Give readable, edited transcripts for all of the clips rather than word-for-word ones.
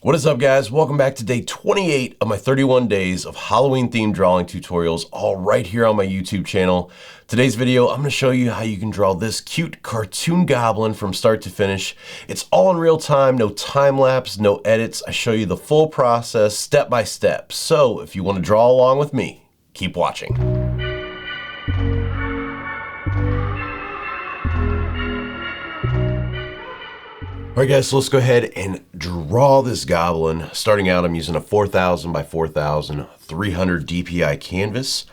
What is up, guys? Welcome back to day 28 of my 31 days of Halloween themed drawing tutorials, all right here on my YouTube channel. Today's video, I'm going to show you how you can draw this cute cartoon goblin from start to finish. It's all in real time, no time lapse, no edits. I show you the full process step by step. So if you want to draw along with me, keep watching. All right, guys, so let's go ahead and draw this goblin. Starting out, I'm using a 4000 by 4000 300 DPI canvas.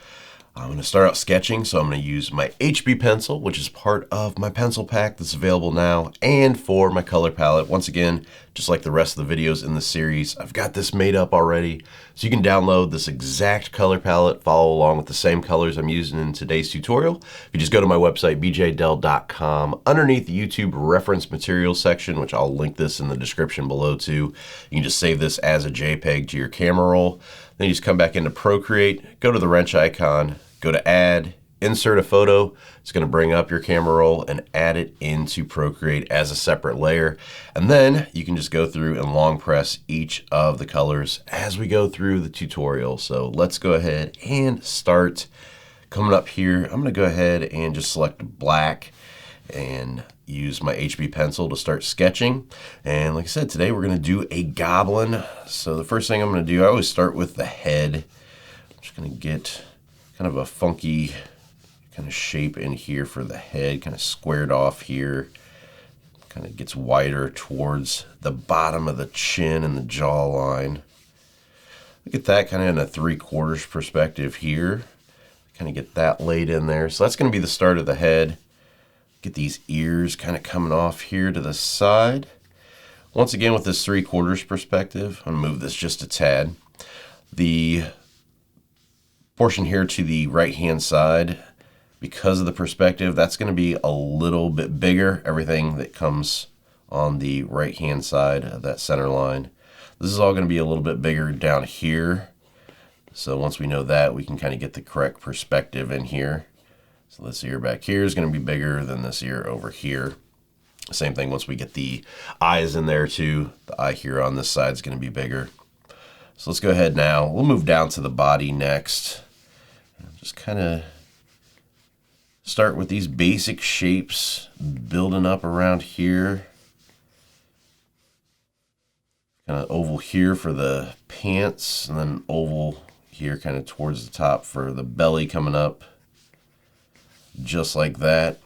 I'm going to start out sketching, so I'm going to use my HB pencil, which is part of my pencil pack that's available now, and for my color palette. Once again, just like the rest of the videos in the series, I've got this made up already, so you can download this exact color palette, follow along with the same colors I'm using in today's tutorial. If you just go to my website, bjdell.com, underneath the YouTube reference materials section, which I'll link this in the description below too, you can just save this as a JPEG to your camera roll. Then you just come back into Procreate, go to the wrench icon, go to add, insert a photo. It's going to bring up your camera roll and add it into Procreate as a separate layer. And then you can just go through and long press each of the colors as we go through the tutorial. So let's go ahead and start. Coming up here, I'm going to go ahead and just select black and use my HB pencil to start sketching. And like I said, today we're going to do a goblin. So the first thing I'm going to do, I always start with the head. I'm just going to get kind of a funky kind of shape in here for the head, kind of squared off here. Kind of gets wider towards the bottom of the chin and the jawline. Look at that, kind of in a 3/4 perspective here. Kind of get that laid in there. So that's going to be the start of the head. Get these ears kind of coming off here to the side. Once again, with this 3/4 perspective, I'm going to move this just a tad. The portion here to the right-hand side, because of the perspective, that's going to be a little bit bigger. Everything that comes on the right-hand side of that center line. This is all going to be a little bit bigger down here. So once we know that, we can kind of get the correct perspective in here. So this ear back here is going to be bigger than this ear over here. Same thing once we get the eyes in there too. The eye here on this side is going to be bigger. So let's go ahead now. We'll move down to the body next. Just kind of start with these basic shapes, building up around here. Kind of oval here for the pants, and then oval here kind of towards the top for the belly coming up. Just like that.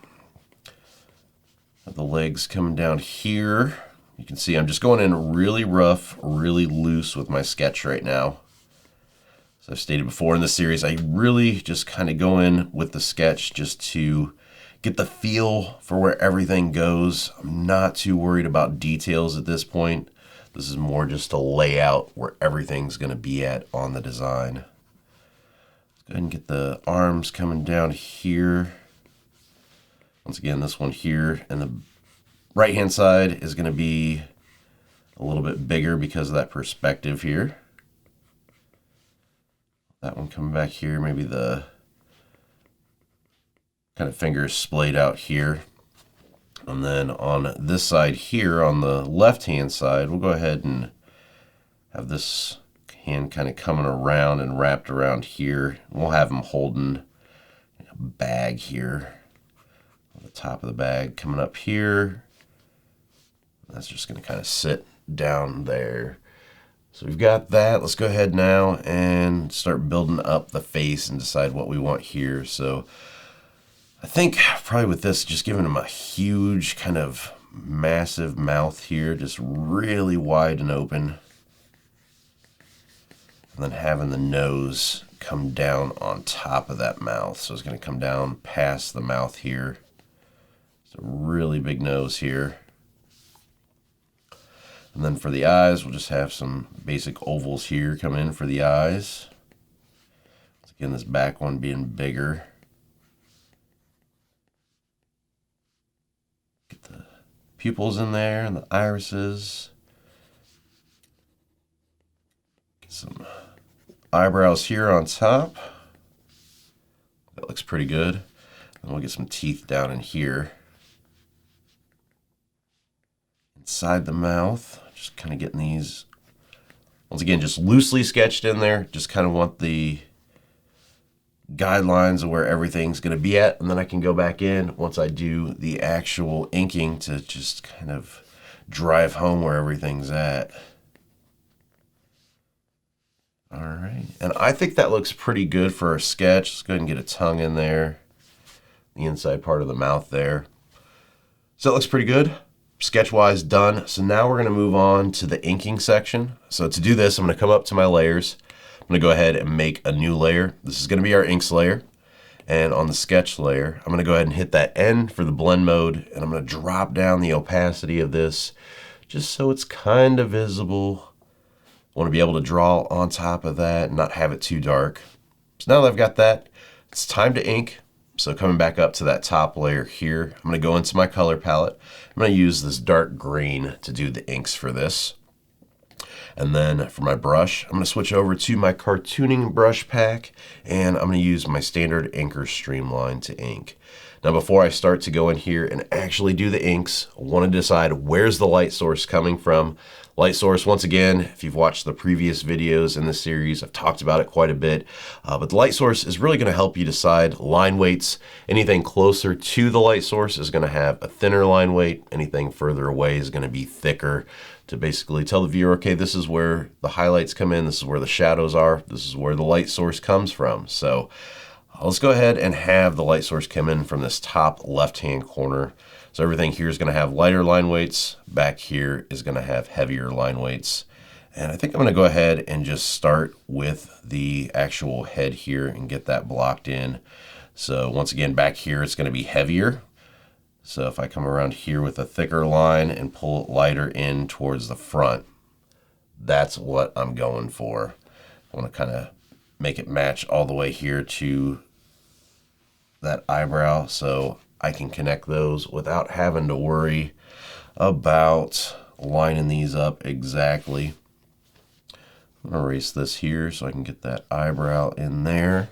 The legs coming down here. You can see I'm just going in really rough, really loose with my sketch right now. As I've stated before in this series, I really just kind of go in with the sketch just to get the feel for where everything goes. I'm not too worried about details at this point. This is more just a layout where everything's going to be at on the design. Let's go ahead and get the arms coming down here. Once again, this one here and the right-hand side is going to be a little bit bigger because of that perspective here. That one coming back here, maybe the kind of fingers splayed out here. And then on this side here, on the left-hand side, we'll go ahead and have this hand kind of coming around and wrapped around here. We'll have him holding a bag here. On the top of the bag coming up here. That's just going to kind of sit down there. So we've got that. Let's go ahead now and start building up the face and decide what we want here. So I think probably with this, just giving him a huge kind of massive mouth here, just really wide and open. And then having the nose come down on top of that mouth. So it's going to come down past the mouth here. It's a really big nose here. And then for the eyes, we'll just have some basic ovals here come in for the eyes. Again, this back one being bigger. Get the pupils in there and the irises. Get some eyebrows here on top. That looks pretty good. And we'll get some teeth down in here. Inside the mouth, just kind of getting these Once again, just loosely sketched in there. Just kind of want the guidelines of where everything's going to be at, and then I can go back in once I do the actual inking to just kind of drive home where everything's at. All right, and I think that looks pretty good for a sketch. Let's go ahead and get a tongue in there, the inside part of the mouth there. So that looks pretty good. Sketch-wise done. So now we're going to move on to the inking section. So to do this, I'm going to come up to my layers. I'm going to go ahead and make a new layer. This is going to be our inks layer. And on the sketch layer, I'm going to go ahead and hit that N for the blend mode. And I'm going to drop down the opacity of this just so it's kind of visible. I want to be able to draw on top of that and not have it too dark. So now that I've got that, it's time to ink. So coming back up to that top layer here, I'm going to go into my color palette. I'm going to use this dark green to do the inks for this. And then for my brush, I'm going to switch over to my cartooning brush pack, and I'm going to use my standard inker streamline to ink. Now before I start to go in here and actually do the inks, I want to decide where's the light source coming from. Light source, once again, if you've watched the previous videos in this series, I've talked about it quite a bit, but the light source is really going to help you decide line weights. Anything closer to the light source is going to have a thinner line weight. Anything further away is going to be thicker, to basically tell the viewer, okay, this is where the highlights come in, this is where the shadows are, this is where the light source comes from. So let's go ahead and have the light source come in from this top left-hand corner. So everything here is going to have lighter line weights. Back here is going to have heavier line weights. And I think I'm going to go ahead and just start with the actual head here and get that blocked in. So once again, back here, it's going to be heavier. So if I come around here with a thicker line and pull it lighter in towards the front, that's what I'm going for. I want to kind of make it match all the way here to that eyebrow, so I can connect those without having to worry about lining these up exactly. I'm going to erase this here so I can get that eyebrow in there.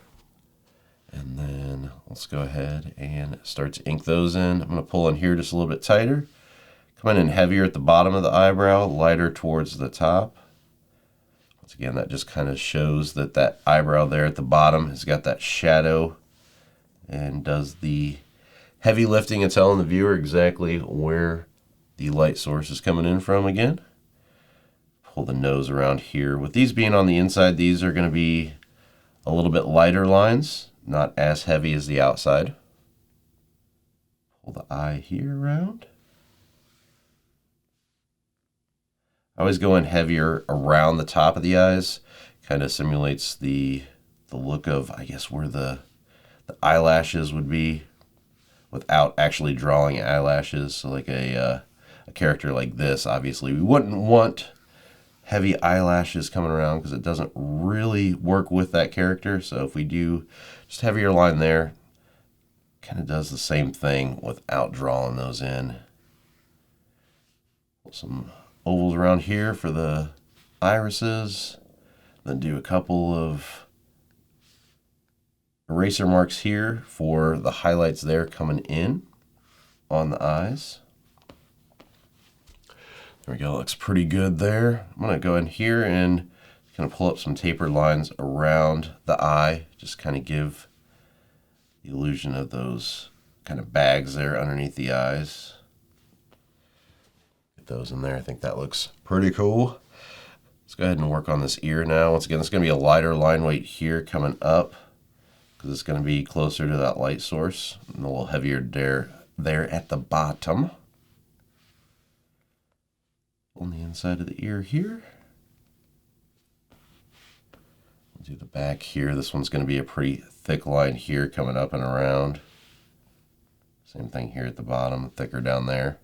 And then let's go ahead and start to ink those in. I'm going to pull in here just a little bit tighter. Come in heavier at the bottom of the eyebrow, lighter towards the top. Once again, that just kind of shows that that eyebrow there at the bottom has got that shadow and does the heavy lifting and telling the viewer exactly where the light source is coming in from again. Pull the nose around here. With these being on the inside, these are going to be a little bit lighter lines, not as heavy as the outside. Pull the eye here around. I always go in heavier around the top of the eyes. Kind of simulates the look of, I guess, where the eyelashes would be without actually drawing eyelashes. So like a character like this, obviously, we wouldn't want heavy eyelashes coming around because it doesn't really work with that character. So if we do just heavier line there, kind of does the same thing without drawing those in. Some ovals around here for the irises, then do a couple of eraser marks here for the highlights there coming in on the eyes. There we go, looks pretty good there. I'm going to go in here and kind of pull up some tapered lines around the eye, just kind of give the illusion of those kind of bags there underneath the eyes. Get those in there. I think that looks pretty cool. Let's go ahead and work on this ear now. Once again, it's going to be a lighter line weight here coming up because it's going to be closer to that light source and a little heavier there at the bottom. On the inside of the ear here. We'll do the back here. This one's going to be a pretty thick line here coming up and around. Same thing here at the bottom, thicker down there.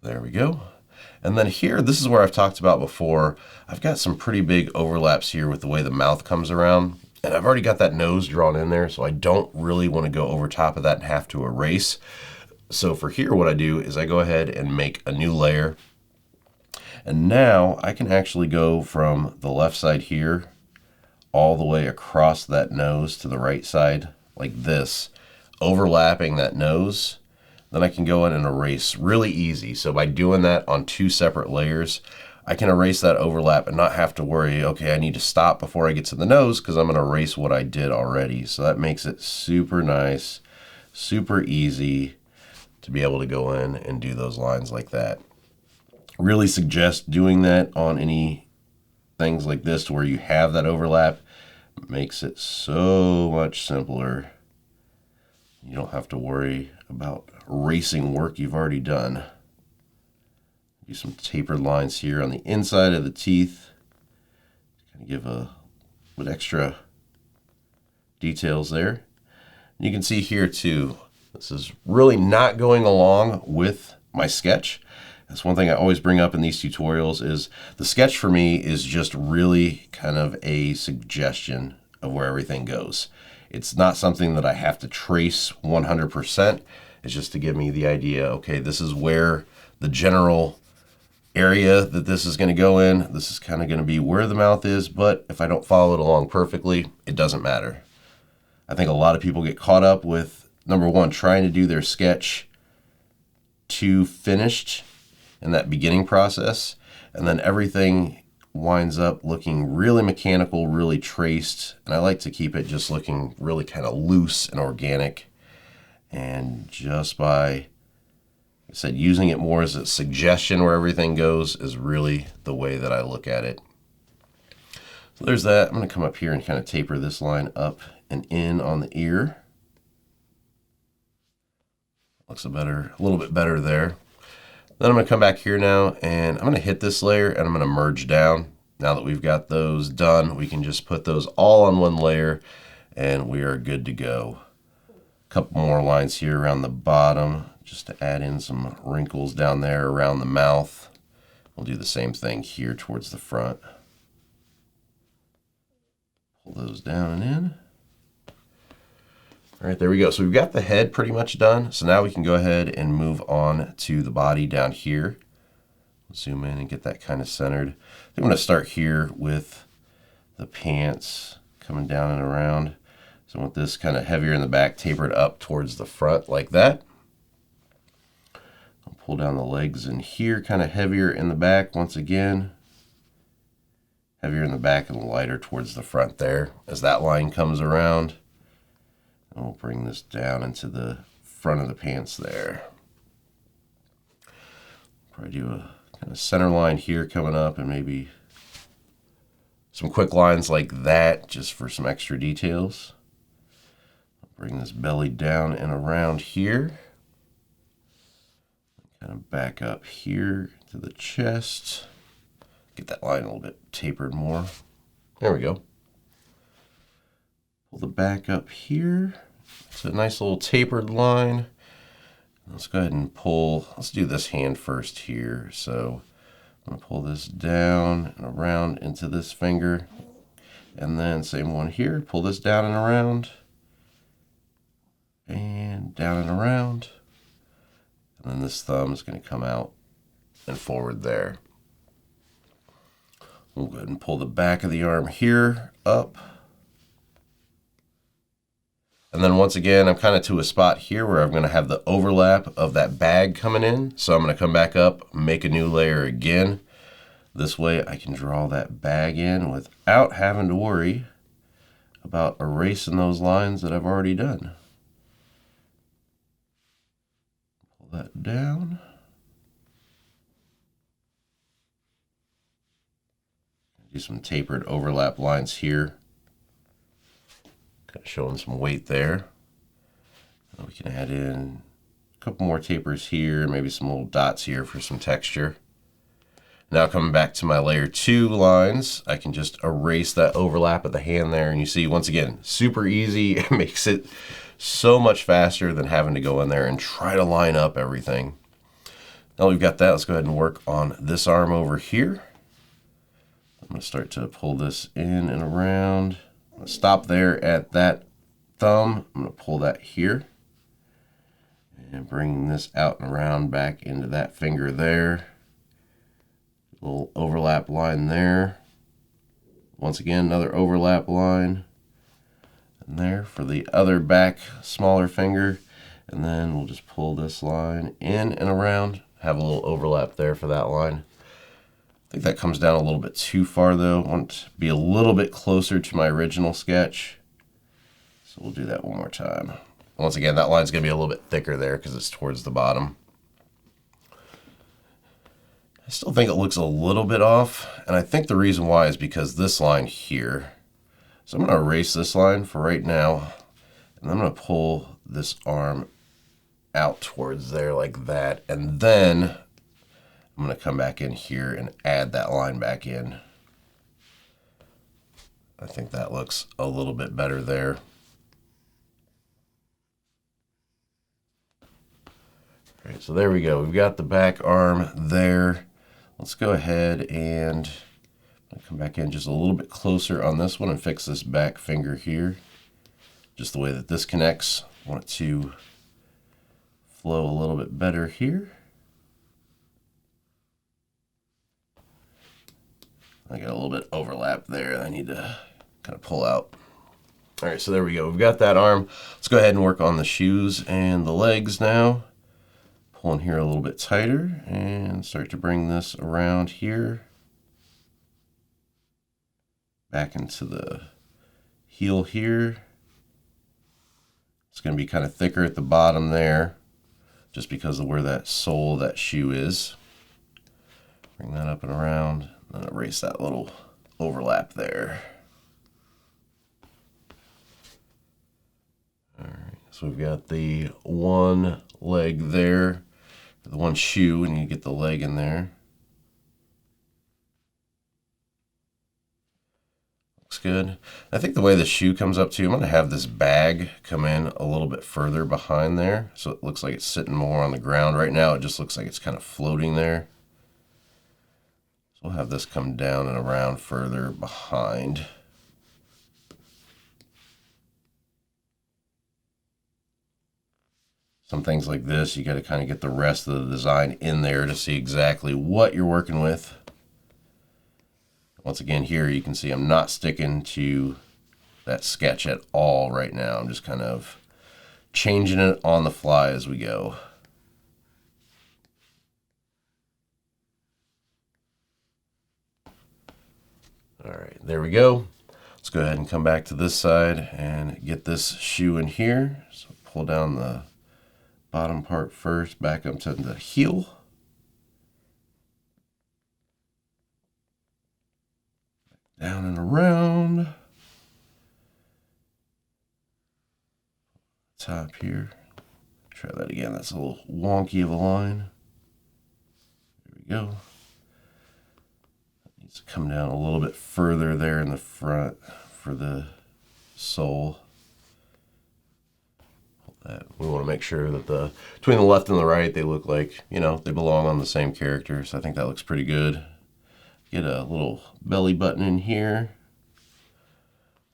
There we go. And then here, this is where I've talked about before. I've got some pretty big overlaps here with the way the mouth comes around. And I've already got that nose drawn in there, so I don't really want to go over top of that and have to erase. So for here, what I do is I go ahead and make a new layer. And now I can actually go from the left side here all the way across that nose to the right side like this, overlapping that nose. then I can go in and erase really easy. So by doing that on 2 separate layers, I can erase that overlap and not have to worry, okay, I need to stop before I get to the nose because I'm going to erase what I did already. So that makes it super nice, super easy to be able to go in and do those lines like that. Really suggest doing that on any things like this to where you have that overlap. It makes it so much simpler. You don't have to worry about erasing work you've already done. Do some tapered lines here on the inside of the teeth. Kind of give a bit extra details there. You can see here too, this is really not going along with my sketch. That's one thing I always bring up in these tutorials is the sketch for me is just really kind of a suggestion of where everything goes. It's not something that I have to trace 100%. It's just to give me the idea, okay, this is where the general area that this is going to go in. This is kind of going to be where the mouth is, but if I don't follow it along perfectly, it doesn't matter. I think a lot of people get caught up with, number one, trying to do their sketch too finished in that beginning process, and then everything winds up looking really mechanical, really traced, and I like to keep it just looking really kind of loose and organic. And just by, like I said, using it more as a suggestion where everything goes is really the way that I look at it. So there's that. I'm going to come up here and kind of taper this line up and in on the ear. Looks a little bit better there. Then I'm going to come back here now and I'm going to hit this layer and I'm going to merge down. Now that we've got those done, we can just put those all on one layer and we are good to go. A couple more lines here around the bottom just to add in some wrinkles down there around the mouth. We'll do the same thing here towards the front. Pull those down and in. All right, there we go. So we've got the head pretty much done. So now we can go ahead and move on to the body down here. Zoom in and get that kind of centered. I'm going to start here with the pants coming down and around. So I want this kind of heavier in the back, tapered up towards the front like that. I'll pull down the legs in here, kind of heavier in the back once again. Heavier in the back and lighter towards the front there as that line comes around. And we'll bring this down into the front of the pants there. Probably do a kind of center line here coming up and maybe some quick lines like that just for some extra details. Bring this belly down and around here. Kind of back up here to the chest. Get that line a little bit tapered more. There we go. Pull the back up here. It's a nice little tapered line. Let's go ahead and pull, let's do this hand first here. So I'm going to pull this down and around into this finger. And then same one here, pull this down and around. And down and around. And then this thumb is going to come out and forward there. We'll go ahead and pull the back of the arm here up. And then once again, I'm kind of to a spot here where I'm going to have the overlap of that bag coming in. So I'm going to come back up, make a new layer again. This way I can draw that bag in without having to worry about erasing those lines that I've already done. Pull that down. Do some tapered overlap lines here. Kind of showing some weight there. We can add in a couple more tapers here, maybe some little dots here for some texture. Now coming back to my layer 2 lines, I can just erase that overlap of the hand there. And you see, once again, super easy. It makes it so much faster than having to go in there and try to line up everything. Now we've got that, let's go ahead and work on this arm over here. I'm going to start to pull this in and around. I'm going to stop there at that thumb. I'm going to pull that here and bring this out and around back into that finger there. Little overlap line there. Once again, another overlap line. And there for the other back smaller finger. And then we'll just pull this line in and around, have a little overlap there for that line. I think that comes down a little bit too far though. I want to be a little bit closer to my original sketch. So we'll do that one more time. Once again, that line's gonna be a little bit thicker there because it's towards the bottom. I still think it looks a little bit off, and I think the reason why is because this line here. So I'm gonna erase this line for right now, and I'm gonna pull this arm out towards there like that, and then I'm gonna come back in here and add that line back in. I think that looks a little bit better there. All right, so there we go. We've got the back arm there. Let's go ahead and come back in just a little bit closer on this one and fix this back finger here. Just the way that this connects. I want it to flow a little bit better here. I got a little bit of overlap there I need to kind of pull out. All right, so there we go. We've got that arm. Let's go ahead and work on the shoes and the legs now. Pull in here a little bit tighter and start to bring this around here. Back into the heel here. It's going to be kind of thicker at the bottom there, just because of where that sole of that shoe is. Bring that up and around, and erase that little overlap there. All right, so we've got the one leg there, the one shoe, and you get the leg in there. Looks good. I think the way the shoe comes up too, I'm going to have this bag come in a little bit further behind there, so it looks like it's sitting more on the ground. Right now it just looks like it's kind of floating there. So we'll have this come down and around further behind. Some things like this, you got to kind of get the rest of the design in there to see exactly what you're working with. Once again, here you can see I'm not sticking to that sketch at all right now. I'm just kind of changing it on the fly as we go. All right, there we go. Let's go ahead and come back to this side and get this shoe in here. So pull down the bottom part first, back up to the heel. Down and around. Top here. Try that again. That's a little wonky of a line. There we go. That needs to come down a little bit further there in the front for the sole. That. We want to make sure that between the left and the right, they look like, you know, they belong on the same character. So I think that looks pretty good. Get a little belly button in here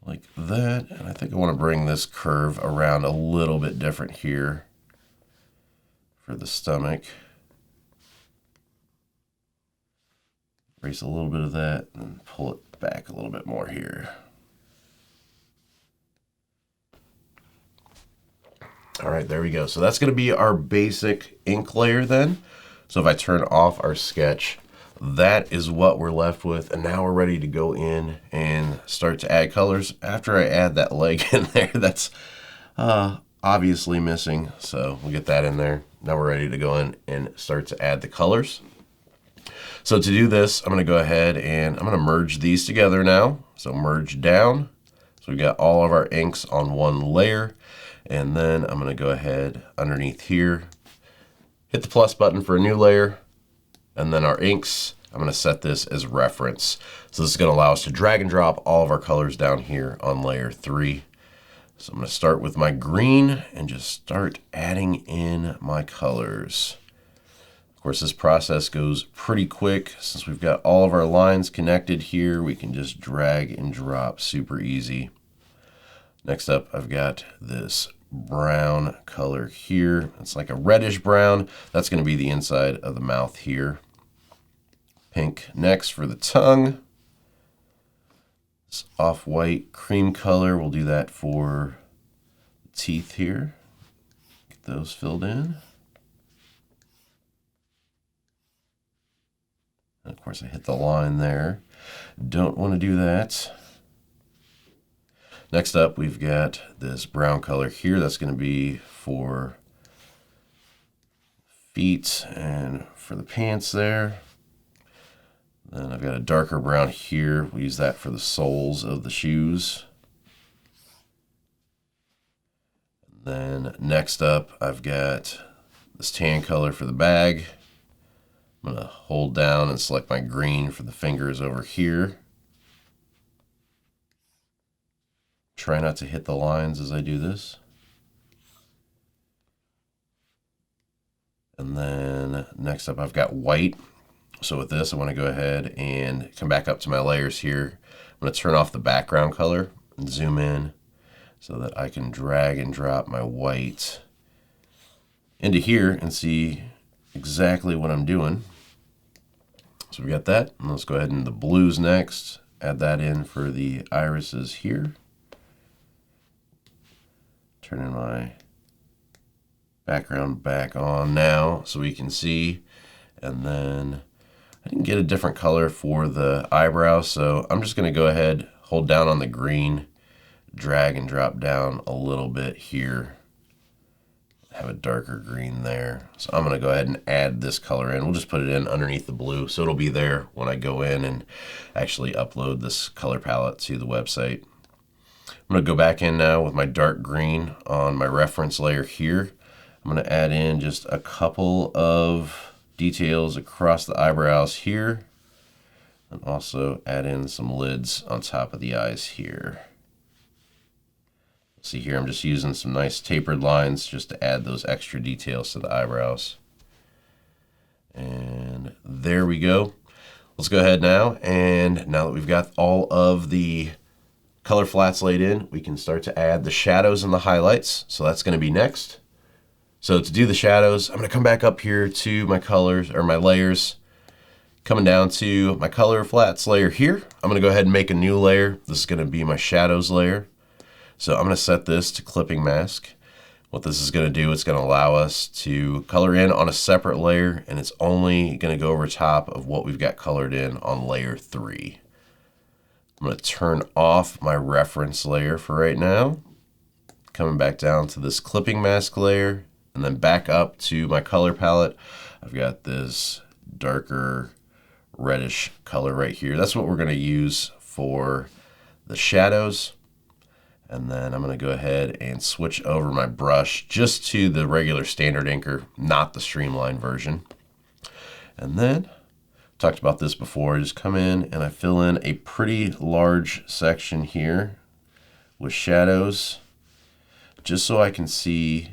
like that. And I think I want to bring this curve around a little bit different here for the stomach. Erase a little bit of that and pull it back a little bit more here. All right, there we go. So that's going to be our basic ink layer then. So if I turn off our sketch, that is what we're left with. And now we're ready to go in and start to add colors. After I add that leg in there, that's obviously missing. So we'll get that in there. Now we're ready to go in and start to add the colors. So to do this, I'm going to go ahead and I'm going to merge these together now. So merge down. So we've got all of our inks on one layer. And then I'm going to go ahead underneath here, hit the plus button for a new layer, and then our inks, I'm going to set this as reference. So this is going to allow us to drag and drop all of our colors down here on layer 3. So I'm going to start with my green and just start adding in my colors. Of course, this process goes pretty quick. Since we've got all of our lines connected here, we can just drag and drop super easy. Next up, I've got this brown color here. It's like a reddish brown. That's going to be the inside of the mouth here. Pink next for the tongue. This off-white cream color, we'll do that for the teeth here. Get get those filled in. And of course, I hit the line there. Don't want to do that. Next up, we've got this brown color here. That's going to be for feet and for the pants there. Then I've got a darker brown here. We use that for the soles of the shoes. Then next up, I've got this tan color for the bag. I'm going to hold down and select my green for the fingers over here. Try not to hit the lines as I do this. And then next up, I've got white. So with this, I want to go ahead and come back up to my layers here. I'm going to turn off the background color and zoom in so that I can drag and drop my white into here and see exactly what I'm doing. So we got that. And let's go ahead and the blues next. Add that in for the irises here. Turning my background back on now so we can see. And then I didn't get a different color for the eyebrows, so I'm just going to go ahead, hold down on the green, drag and drop down a little bit here. Have a darker green there. So I'm going to go ahead and add this color in. We'll just put it in underneath the blue, so it'll be there when I go in and actually upload this color palette to the website. I'm going to go back in now with my dark green on my reference layer here. I'm going to add in just a couple of details across the eyebrows here, and also add in some lids on top of the eyes here. See here, I'm just using some nice tapered lines just to add those extra details to the eyebrows. And there we go. Let's go ahead now, and now that we've got all of the color flats laid in, we can start to add the shadows and the highlights. So that's going to be next. So to do the shadows, I'm going to come back up here to my colors or my layers, coming down to my color flats layer here. I'm going to go ahead and make a new layer. This is going to be my shadows layer. So I'm going to set this to clipping mask. What this is going to do, it's going to allow us to color in on a separate layer, and it's only going to go over top of what we've got colored in on layer 3. I'm going to turn off my reference layer for right now. Coming back down to this clipping mask layer, and then back up to my color palette. I've got this darker reddish color right here. That's what we're going to use for the shadows. And then I'm going to go ahead and switch over my brush just to the regular standard inker, not the streamlined version. And then, talked about this before, I just come in and I fill in a pretty large section here with shadows, just so I can see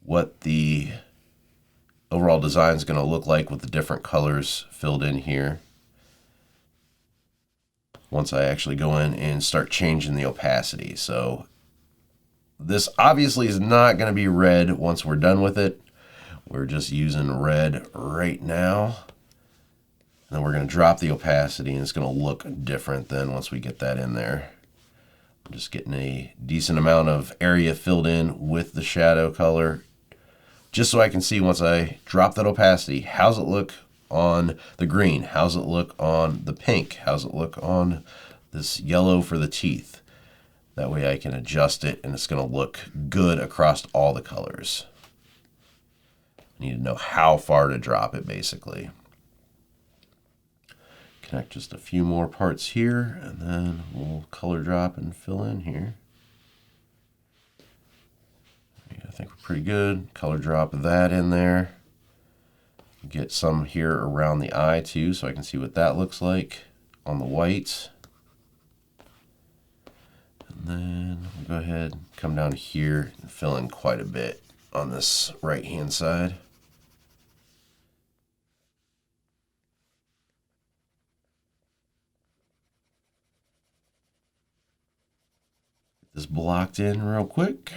what the overall design is going to look like with the different colors filled in here. Once I actually go in and start changing the opacity. So this obviously is not going to be red once we're done with it. We're just using red right now. And then we're going to drop the opacity, and it's going to look different then once we get that in there. I'm just getting a decent amount of area filled in with the shadow color, just so I can see once I drop that opacity, how's it look on the green? How's it look on the pink? How's it look on this yellow for the teeth? That way I can adjust it, and it's going to look good across all the colors. I need to know how far to drop it, basically. Connect just a few more parts here, and then we'll color drop and fill in here. I think we're pretty good. Color drop that in there. Get some here around the eye too, so I can see what that looks like on the white. And then we'll go ahead and come down here and fill in quite a bit on this right hand side. Get this blocked in real quick.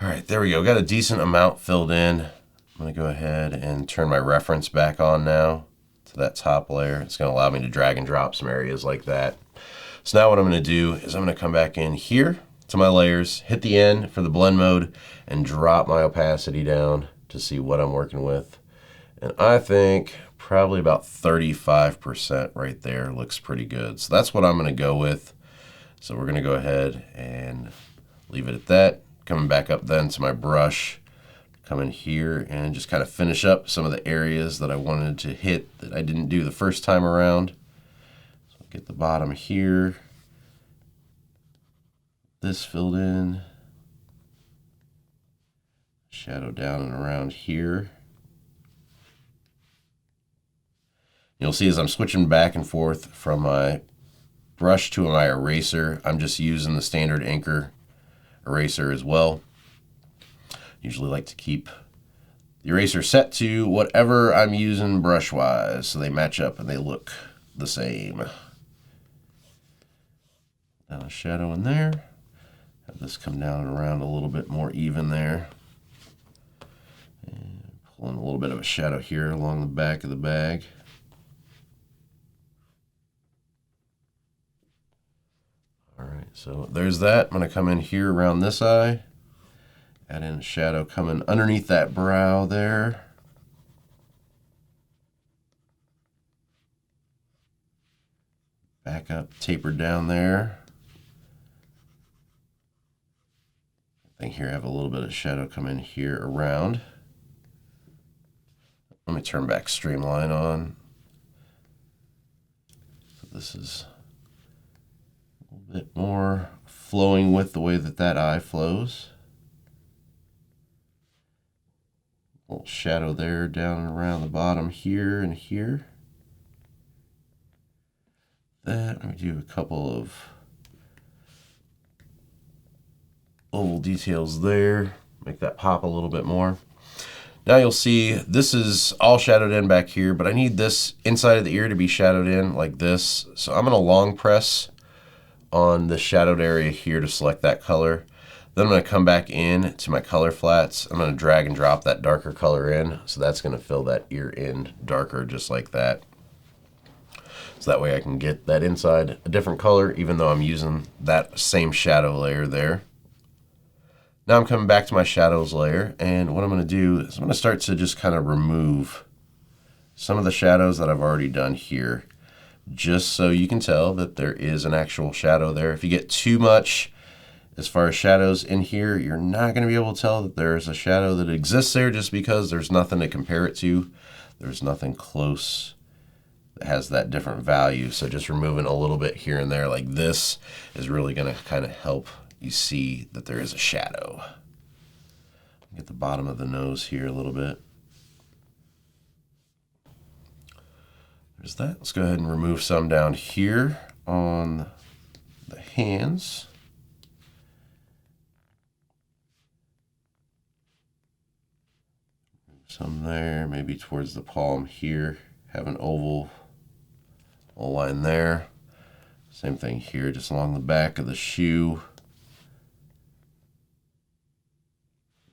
All right, there we go. Got a decent amount filled in. I'm going to go ahead and turn my reference back on now to that top layer. It's going to allow me to drag and drop some areas like that. So now what I'm going to do is I'm going to come back in here to my layers, hit the N for the blend mode, and drop my opacity down to see what I'm working with. And I think probably about 35% right there looks pretty good. So that's what I'm going to go with. So we're going to go ahead and leave it at that. Coming back up then to my brush, come in here and just kind of finish up some of the areas that I wanted to hit that I didn't do the first time around. So get the bottom here, this filled in, shadow down and around here. You'll see as I'm switching back and forth from my brush to my eraser, I'm just using the standard Inker eraser as well. Usually like to keep the eraser set to whatever I'm using brush wise so they match up and they look the same. Now a shadow in there. Have this come down and around a little bit more even there. And pulling a little bit of a shadow here along the back of the bag. All right, so there's that. I'm going to come in here around this eye, add in a shadow coming underneath that brow there. Back up, taper down there. I think here I have a little bit of shadow come in here around. Let me turn back streamline on. So this is a bit more flowing with the way that that eye flows. A little shadow there down and around the bottom here and here. That, let me do a couple of oval details there, make that pop a little bit more. Now you'll see this is all shadowed in back here, but I need this inside of the ear to be shadowed in like this. So I'm going to long press on the shadowed area here to select that color. Then I'm going to come back in to my color flats. I'm going to drag and drop that darker color in. So that's going to fill that ear in darker just like that. So that way I can get that inside a different color even though I'm using that same shadow layer there. Now I'm coming back to my shadows layer, and what I'm going to do is I'm going to start to just kind of remove some of the shadows that I've already done here, just so you can tell that there is an actual shadow there. If you get too much as far as shadows in here, you're not going to be able to tell that there's a shadow that exists there just because there's nothing to compare it to. There's nothing close that has that different value. So just removing a little bit here and there like this is really going to kind of help you see that there is a shadow. Get the bottom of the nose here a little bit. There's that. Let's go ahead and remove some down here on the hands. Some there, maybe towards the palm here. Have an oval line there. Same thing here, just along the back of the shoe.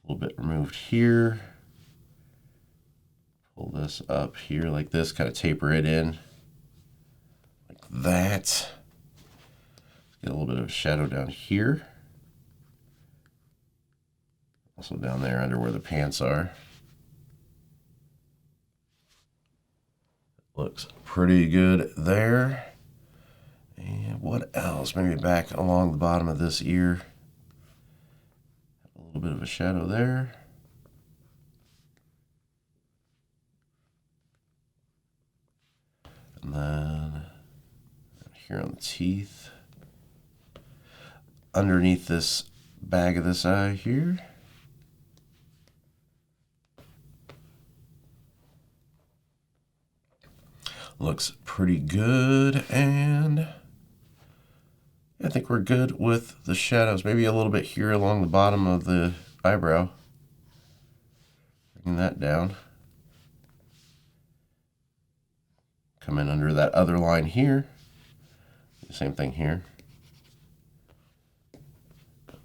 A little bit removed here. Pull this up here like this, kind of taper it in like that. Get a little bit of a shadow down here. Also down there under where the pants are. Looks pretty good there. And what else? Maybe back along the bottom of this ear. A little bit of a shadow there. And then here on the teeth. Underneath this bag of this eye here. Looks pretty good, and I think we're good with the shadows. Maybe a little bit here along the bottom of the eyebrow. Bring that down. Come in under that other line here. Same thing here.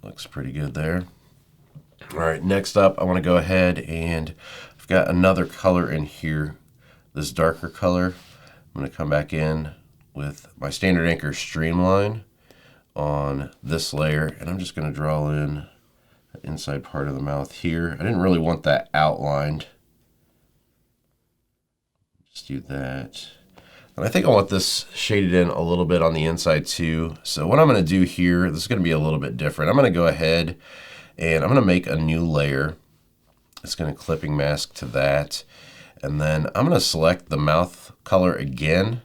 Looks pretty good there. All right, next up, I want to go ahead and I've got another color in here, this darker color. I'm going to come back in with my standard anchor streamline on this layer, and I'm just going to draw in the inside part of the mouth here. I didn't really want that outlined. Just do that. And I think I want this shaded in a little bit on the inside too. So what I'm going to do here, this is going to be a little bit different. I'm going to go ahead and I'm going to make a new layer. It's going to clipping mask to that. And then I'm going to select the mouth color again.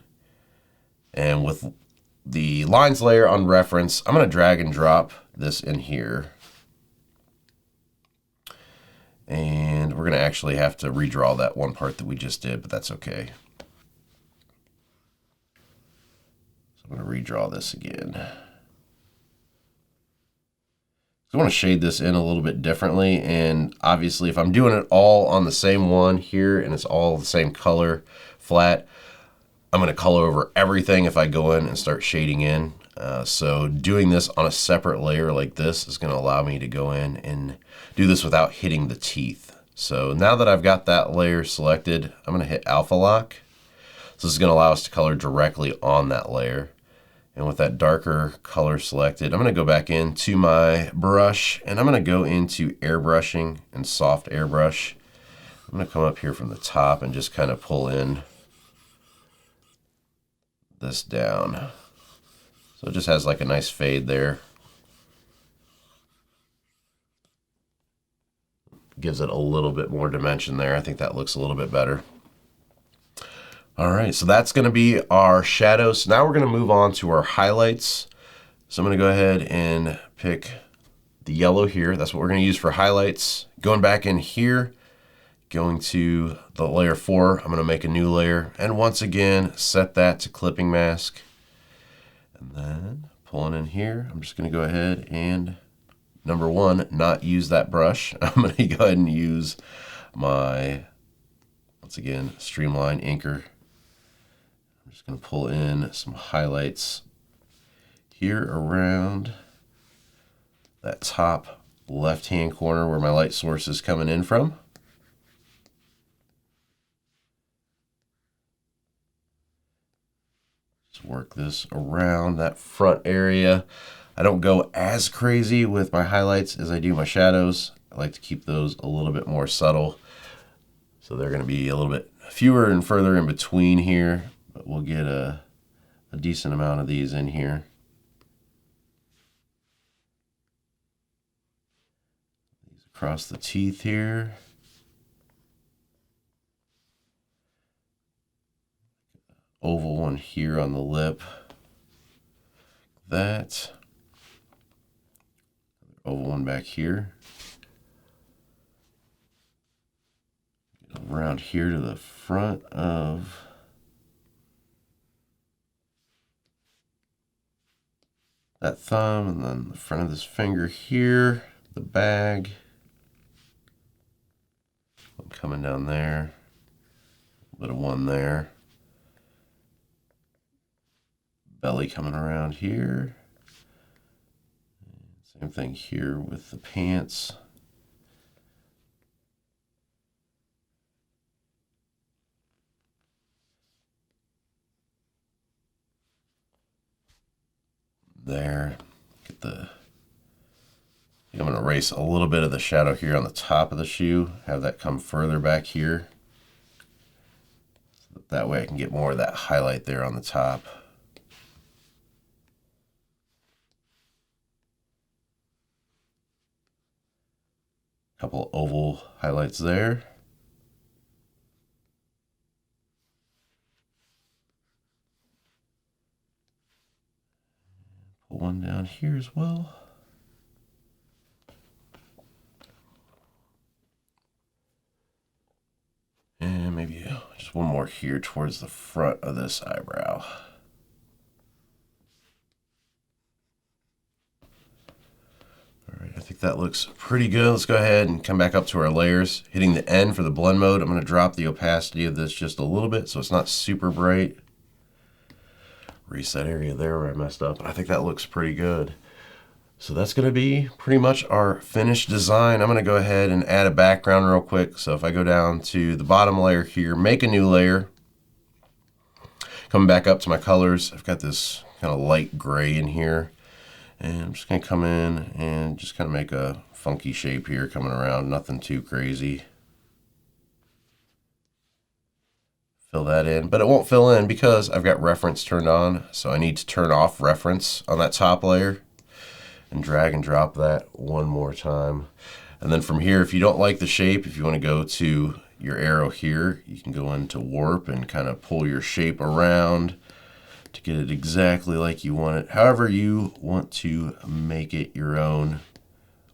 And with the lines layer on reference, I'm going to drag and drop this in here. And we're going to actually have to redraw that one part that we just did, but that's okay. So I'm going to redraw this again. So I want to shade this in a little bit differently, and obviously if I'm doing it all on the same one here and it's all the same color flat, I'm going to color over everything if I go in and start shading in. So doing this on a separate layer like this is going to allow me to go in and do this without hitting the teeth. So now that I've got that layer selected, I'm going to hit alpha lock. So this is going to allow us to color directly on that layer. And with that darker color selected, I'm going to go back into my brush and I'm going to go into airbrushing and soft airbrush. I'm going to come up here from the top and just kind of pull in this down. So it just has like a nice fade there. Gives it a little bit more dimension there. I think that looks a little bit better. All right, so that's going to be our shadows. Now we're going to move on to our highlights. So I'm going to go ahead and pick the yellow here. That's what we're going to use for highlights. Going back in here, going to the layer 4, I'm going to make a new layer. And once again, set that to clipping mask. And then pulling in here, I'm just going to go ahead and, number 1, not use that brush. I'm going to go ahead and use my, once again, streamline anchor. I'm just going to pull in some highlights here around that top left-hand corner where my light source is coming in from. Just work this around that front area. I don't go as crazy with my highlights as I do my shadows. I like to keep those a little bit more subtle. So they're going to be a little bit fewer and further in between here. But we'll get a decent amount of these in here. These across the teeth here. Oval one here on the lip. That. Oval one back here. Around here to the front of that thumb, and then the front of this finger here, the bag. I'm coming down there, a bit of one there. Belly coming around here. Same thing here with the pants. There, get the, I think I'm going to erase a little bit of the shadow here on the top of the shoe, have that come further back here. So that way I can get more of that highlight there on the top. Couple oval highlights there. Put one down here as well. And maybe just one more here towards the front of this eyebrow. All right, I think that looks pretty good. Let's go ahead and come back up to our layers. Hitting the N for the blend mode. I'm going to drop the opacity of this just a little bit so it's not super bright. Reset area there where I messed up. I think that looks pretty good. So that's going to be pretty much our finished design. I'm going to go ahead and add a background real quick. So if I go down to the bottom layer here, make a new layer, coming back up to my colors, I've got this kind of light gray in here. And I'm just going to come in and just kind of make a funky shape here coming around, nothing too crazy. Fill that in, but it won't fill in because I've got reference turned on. So I need to turn off reference on that top layer and drag and drop that one more time. And then from here, if you don't like the shape, if you want to go to your arrow here, you can go into warp and kind of pull your shape around to get it exactly like you want it. However you want to make it your own.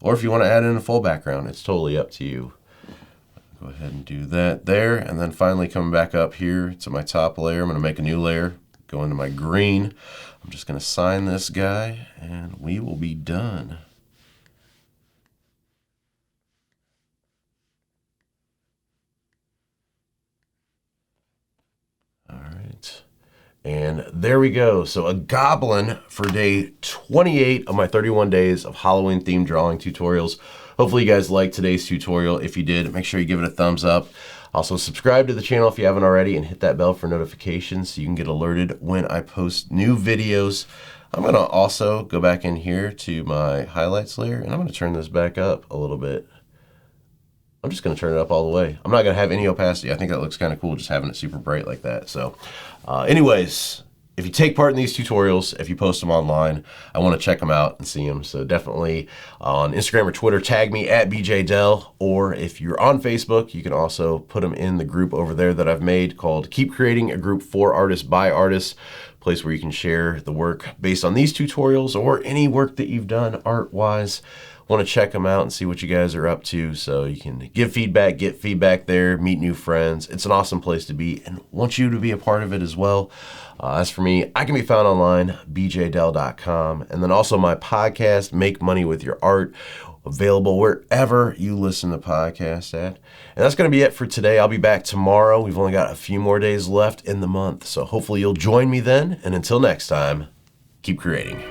Or if you want to add in a full background, it's totally up to you. Go ahead and do that there. And then finally coming back up here to my top layer, I'm going to make a new layer, go into my green. I'm just going to sign this guy and we will be done. All right. And there we go. So a goblin for day 28 of my 31 days of Halloween themed drawing tutorials. Hopefully you guys liked today's tutorial. If you did, make sure you give it a thumbs up. Also subscribe to the channel if you haven't already and hit that bell for notifications so you can get alerted when I post new videos. I'm going to also go back in here to my highlights layer and I'm going to turn this back up a little bit. I'm just going to turn it up all the way. I'm not going to have any opacity. I think that looks kind of cool just having it super bright like that. So anyways, if you take part in these tutorials, if you post them online, I want to check them out and see them. So definitely on Instagram or Twitter, tag me at BJDell. Or if you're on Facebook, you can also put them in the group over there that I've made called Keep Creating, a group for artists by artists, place where you can share the work based on these tutorials or any work that you've done art-wise. Want to check them out and see what you guys are up to so you can give feedback, get feedback there, meet new friends. It's an awesome place to be and want you to be a part of it as well. As for me, I can be found online, bjdell.com, and then also my podcast, Make Money With Your Art, available wherever you listen to podcasts at. And that's going to be it for today. I'll be back tomorrow. We've only got a few more days left in the month, so hopefully you'll join me then. And until next time, keep creating.